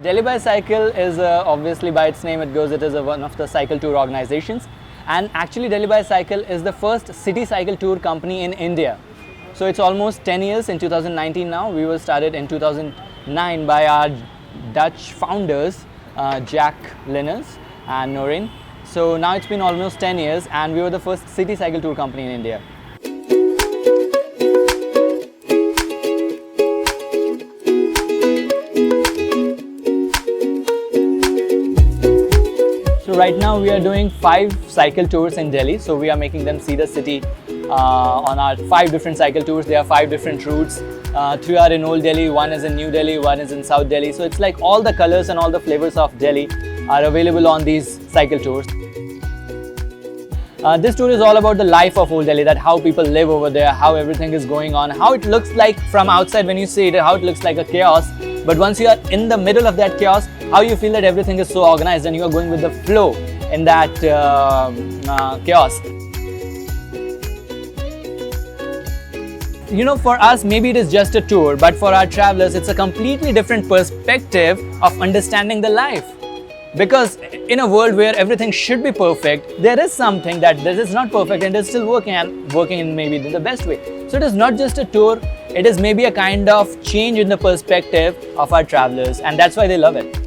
Delhi Bicycle is obviously by its name it goes, it is one of the cycle tour organizations, and actually Delhi Bicycle is the first city cycle tour company in India. So it's almost 10 years, in 2019 now. We were started in 2009 by our Dutch founders Jack Linners and Noreen. So now it's been almost 10 years and we were the first city cycle tour company in India. So right now we are doing 5 cycle tours in Delhi. So we are making them see the city on our 5 different cycle tours. There are 5 different routes. 3 are in Old Delhi, 1 is in New Delhi, 1 is in South Delhi. So it's like all the colors and all the flavors of Delhi are available on these cycle tours. This tour is all about the life of Old Delhi, that how people live over there, how everything is going on, how it looks like from outside when you see it, how it looks like a chaos. But once you are in the middle of that chaos, how you feel that everything is so organized and you are going with the flow in that chaos. You know, for us, maybe it is just a tour, but for our travelers, it's a completely different perspective of understanding the life. Because in a world where everything should be perfect, there is something that is not perfect and is still working in maybe the best way. So it is not just a tour, it is maybe a kind of change in the perspective of our travelers, and that's why they love it.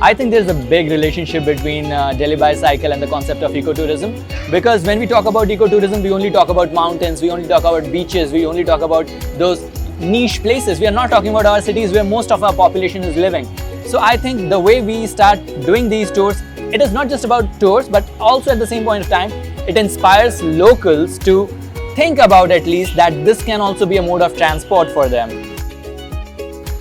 I think there's a big relationship between Delhi Bicycle and the concept of ecotourism, because when we talk about ecotourism, we only talk about mountains, we only talk about beaches, we only talk about those niche places. We are not talking about our cities where most of our population is living. So I think the way we start doing these tours, it is not just about tours, but also at the same point of time, it inspires locals to think about at least that this can also be a mode of transport for them.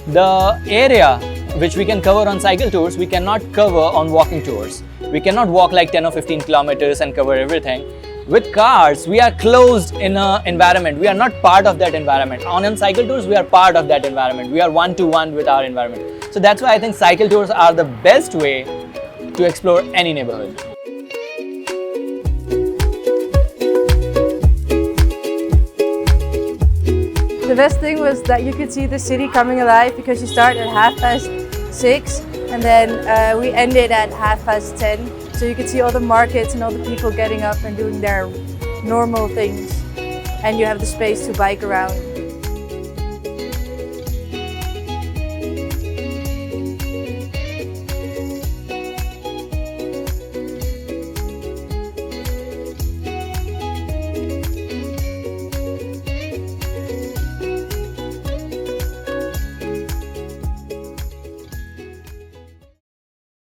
The area which we can cover on cycle tours, we cannot cover on walking tours. We cannot walk like 10 or 15 kilometers and cover everything. With cars, we are closed in an environment. We are not part of that environment. On cycle tours, we are part of that environment. We are one-to-one with our environment. So that's why I think cycle tours are the best way to explore any neighborhood. The best thing was that you could see the city coming alive, because you start at 6:30 and then we ended at 10:30. So you could see all the markets and all the people getting up and doing their normal things, and you have the space to bike around.